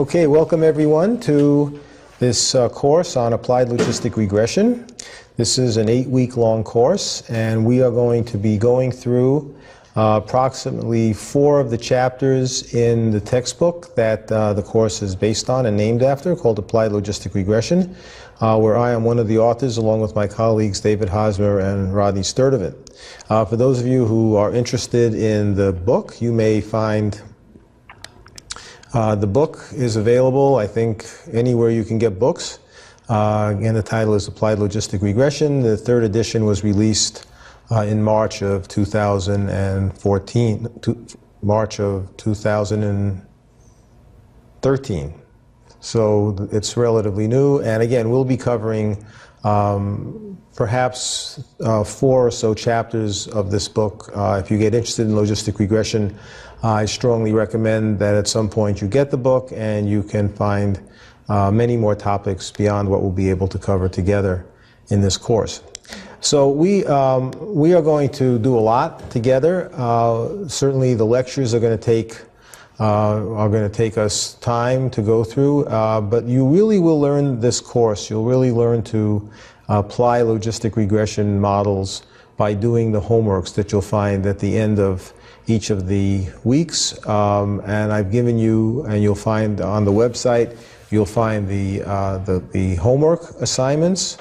Okay, welcome everyone to this course on applied logistic regression. This is an 8-week long course, and we are going to be going through approximately 4 of the chapters in the textbook that the course is based on and named after, called Applied Logistic Regression, where I am one of the authors along with my colleagues David Hosmer and Rodney Sturdivant. For those of you who are interested in the book, you may find the book is available, I think, anywhere you can get books. Again, the title is Applied Logistic Regression. The 3rd edition was released in March of 2014, March of 2013. So it's relatively new. And again, we'll be covering perhaps 4 or so chapters of this book. If you get interested in logistic regression, I strongly recommend that at some point you get the book and you can find many more topics beyond what we'll be able to cover together in this course. So we are going to do a lot together. Certainly the lectures are going to take us time to go through, but you really will learn this course. You'll really learn to apply logistic regression models by doing the homeworks that you'll find at the end of each of the weeks. And I've given you, and you'll find on the website, you'll find the homework assignments,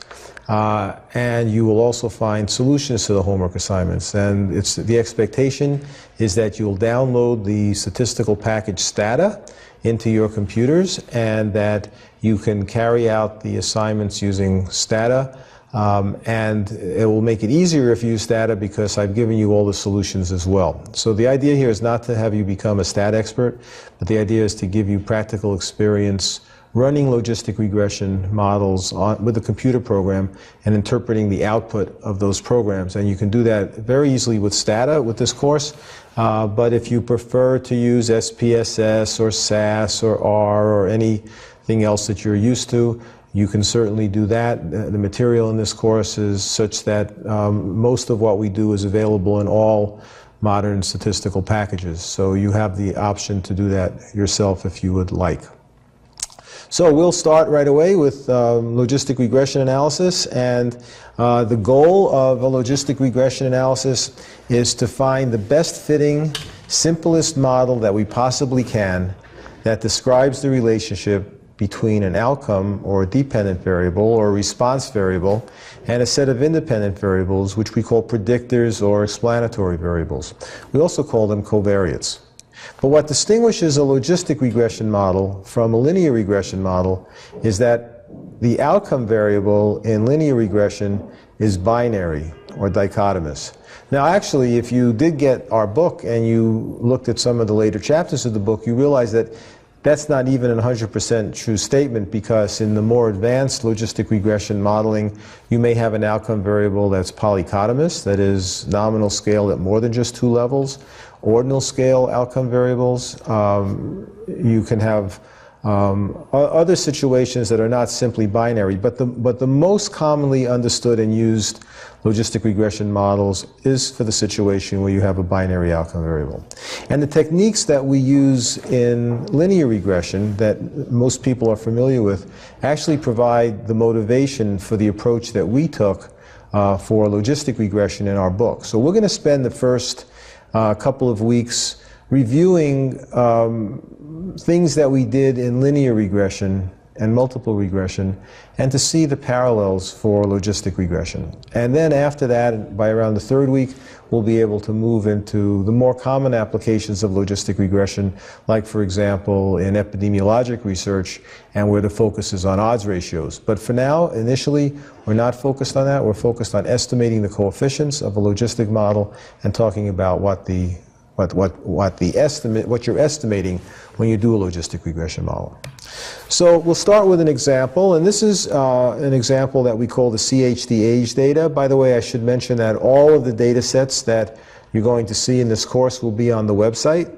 and you will also find solutions to the homework assignments. And the expectation is that you'll download the statistical package Stata into your computers, and that you can carry out the assignments using Stata. And it will make it easier if you use Stata because I've given you all the solutions as well. So the idea here is not to have you become a stat expert, but the idea is to give you practical experience running logistic regression models with a computer program and interpreting the output of those programs. And you can do that very easily with Stata with this course. But if you prefer to use SPSS or SAS or R or anything else that you're used to, you can certainly do that. The material in this course is such that most of what we do is available in all modern statistical packages. So you have the option to do that yourself if you would like. So we'll start right away with logistic regression analysis, and the goal of a logistic regression analysis is to find the best fitting, simplest model that we possibly can that describes the relationship between an outcome or a dependent variable or a response variable and a set of independent variables, which we call predictors or explanatory variables. We also call them covariates. But what distinguishes a logistic regression model from a linear regression model is that the outcome variable in linear regression is binary or dichotomous. Now actually, if you did get our book and you looked at some of the later chapters of the book, you realize that that's not even a 100% true statement, because in the more advanced logistic regression modeling, you may have an outcome variable that's polycotomous, that is nominal scale at more than just 2 levels. Ordinal scale outcome variables, you can have other situations that are not simply binary, but the most commonly understood and used logistic regression models is for the situation where you have a binary outcome variable. And the techniques that we use in linear regression that most people are familiar with actually provide the motivation for the approach that we took for logistic regression in our book. So we're going to spend the first couple of weeks reviewing things that we did in linear regression and multiple regression, and to see the parallels for logistic regression. And then after that, by around the 3rd week, we'll be able to move into the more common applications of logistic regression, like, for example, in epidemiologic research, and where the focus is on odds ratios. But for now, initially, we're not focused on that. We're focused on estimating the coefficients of a logistic model and talking about what you're estimating when you do a logistic regression model. So we'll start with an example, and this is an example that we call the CHD age data. By the way, I should mention that all of the data sets that you're going to see in this course will be on the website.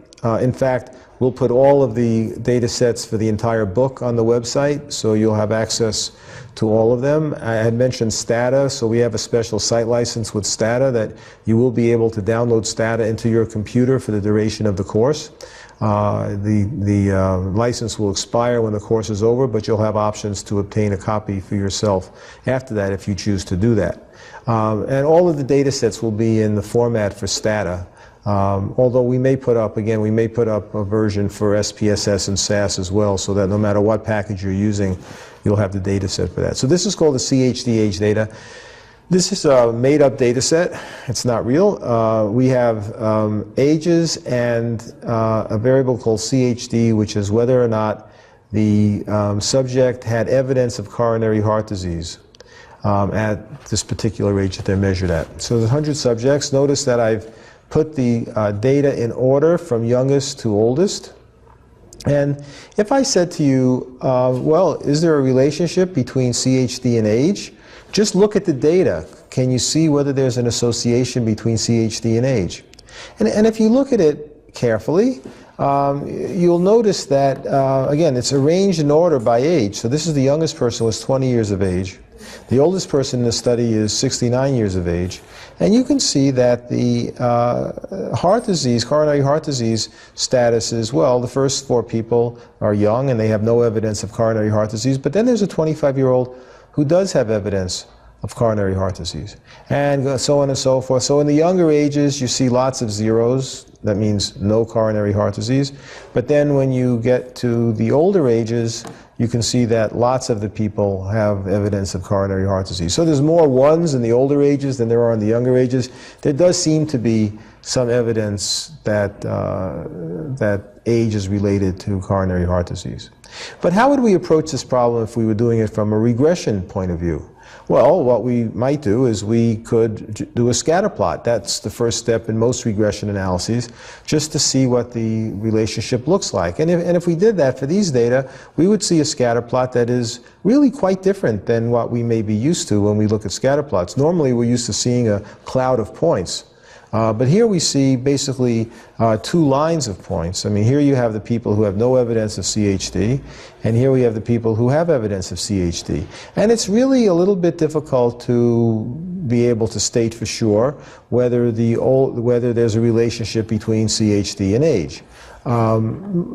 In fact, we'll put all of the data sets for the entire book on the website, so you'll have access to all of them. I had mentioned Stata, so we have a special site license with Stata that you will be able to download Stata into your computer for the duration of the course. The license will expire when the course is over, but you'll have options to obtain a copy for yourself after that if you choose to do that. And all of the data sets will be in the format for Stata. Although we may put up, again, we may put up a version for SPSS and SAS as well, so that no matter what package you're using, you'll have the data set for that. So this is called the CHD age data. This is a made-up data set. It's not real. We have ages and a variable called CHD, which is whether or not the subject had evidence of coronary heart disease at this particular age that they're measured at. So there's 100 subjects. Notice that I've put the data in order from youngest to oldest. And if I said to you, well, is there a relationship between CHD and age? Just look at the data. Can you see whether there's an association between CHD and age? And if you look at it carefully, you'll notice that, again, it's arranged in order by age. So this is the youngest person was 20 years of age. The oldest person in the study is 69 years of age. And you can see that the heart disease, coronary heart disease status is, well, the first 4 people are young and they have no evidence of coronary heart disease. But then there's a 25-year-old who does have evidence of coronary heart disease, and so on and so forth. So in the younger ages, you see lots of zeros. That means no coronary heart disease. But then when you get to the older ages, you can see that lots of the people have evidence of coronary heart disease. So there's more ones in the older ages than there are in the younger ages. There does seem to be some evidence that, that age is related to coronary heart disease. But how would we approach this problem if we were doing it from a regression point of view? Well, what we might do is we could do a scatter plot. That's the first step in most regression analyses, just to see what the relationship looks like. And if we did that for these data, we would see a scatter plot that is really quite different than what we may be used to when we look at scatter plots. Normally, we're used to seeing a cloud of points. But here we see basically 2 lines of points. I mean, here you have the people who have no evidence of CHD, and here we have the people who have evidence of CHD. And it's really a little bit difficult to be able to state for sure whether there's a relationship between CHD and age.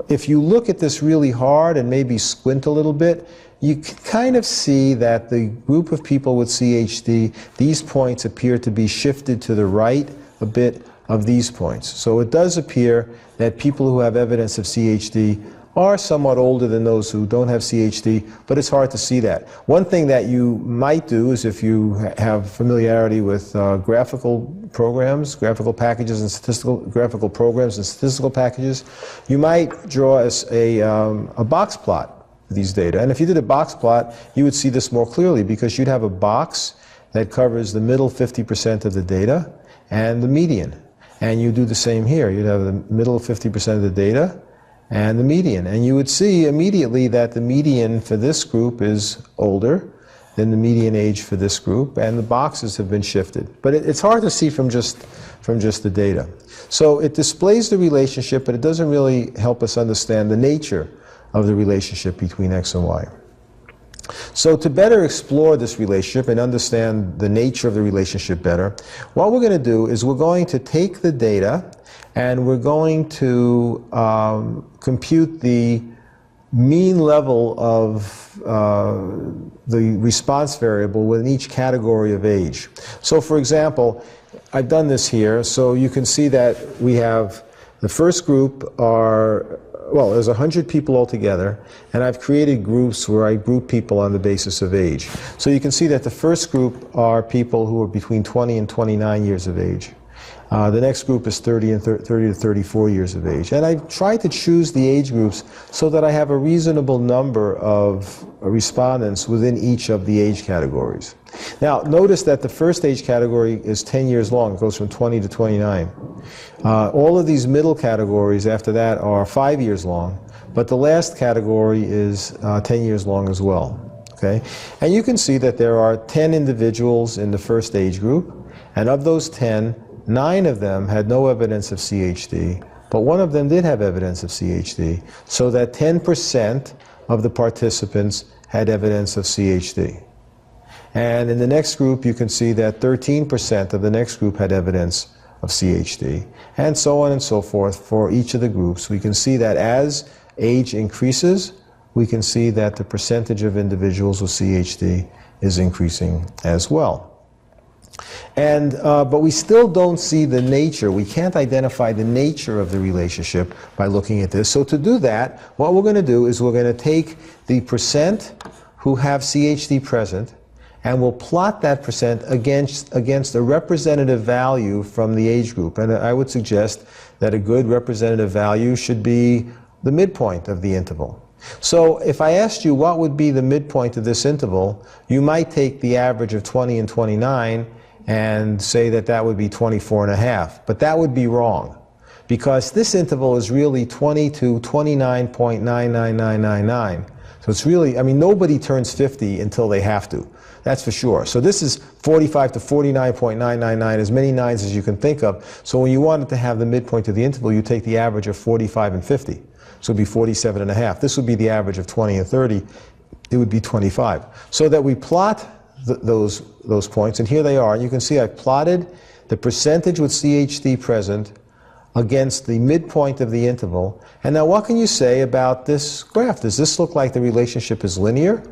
If you look at this really hard and maybe squint a little bit, you can kind of see that the group of people with CHD, these points appear to be shifted to the right a bit of these points. So it does appear that people who have evidence of CHD are somewhat older than those who don't have CHD, but it's hard to see that. One thing that you might do is, if you have familiarity with graphical programs, graphical packages and graphical programs and statistical packages, you might draw a box plot for these data. And if you did a box plot, you would see this more clearly, because you'd have a box that covers the middle 50% of the data and the median. And you do the same here. You'd have the middle 50% of the data and the median. And you would see immediately that the median for this group is older than the median age for this group, and the boxes have been shifted. But it's hard to see from just the data. So it displays the relationship, but it doesn't really help us understand the nature of the relationship between X and Y. So to better explore this relationship and understand the nature of the relationship better, what we're going to do is we're going to take the data and we're going to compute the mean level of the response variable within each category of age. So for example, I've done this here, so you can see that we have the first group are, well, there's 100 people altogether, and I've created groups where I group people on the basis of age. So you can see that the first group are people who are between 20 and 29 years of age. The next group is 30 to 34 years of age. And I've tried to choose the age groups so that I have a reasonable number of respondents within each of the age categories. Now, notice that the first age category is 10 years long. It goes from 20 to 29. All of these middle categories after that are 5 years long, but the last category is 10 years long as well. Okay? And you can see that there are 10 individuals in the first age group, and of those 10, 9 of them had no evidence of CHD, but 1 of them did have evidence of CHD, so that 10% of the participants had evidence of CHD. And in the next group, you can see that 13% of the next group had evidence of CHD, and so on and so forth for each of the groups. We can see that as age increases, we can see that the percentage of individuals with CHD is increasing as well. And, but we still don't see the nature. We can't identify the nature of the relationship by looking at this. So to do that, what we're going to do is we're going to take the percent who have CHD present, and we'll plot that percent against a representative value from the age group. And I would suggest that a good representative value should be the midpoint of the interval. So if I asked you what would be the midpoint of this interval, you might take the average of 20 and 29 and say that that would be 24.5. But that would be wrong, because this interval is really 20 to 29.99999. So it's really, I mean, nobody turns 50 until they have to. That's for sure. So this is 45 to 49.999, as many nines as you can think of. So when you wanted to have the midpoint of the interval, you take the average of 45 and 50. So it would be 47.5. This would be the average of 20 and 30. It would be 25. So that we plot those points, and here they are. You can see I've plotted the percentage with CHD present against the midpoint of the interval. And now what can you say about this graph? Does this look like the relationship is linear?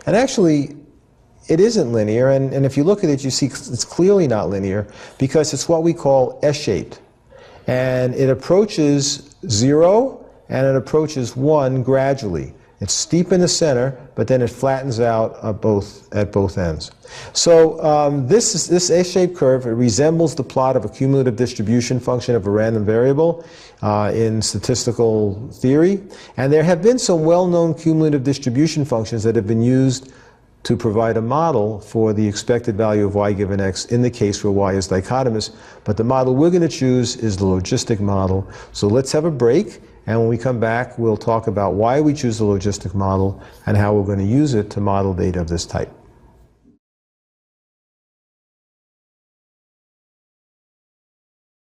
And actually, it isn't linear, and if you look at it, you see it's clearly not linear, because it's what we call S-shaped. And it approaches 0, and it approaches 1 gradually. It's steep in the center, but then it flattens out at both ends. So this S-shaped curve, it resembles the plot of a cumulative distribution function of a random variable in statistical theory. And there have been some well-known cumulative distribution functions that have been used to provide a model for the expected value of y given x in the case where y is dichotomous. But the model we're going to choose is the logistic model. So let's have a break, and when we come back, we'll talk about why we choose the logistic model and how we're going to use it to model data of this type.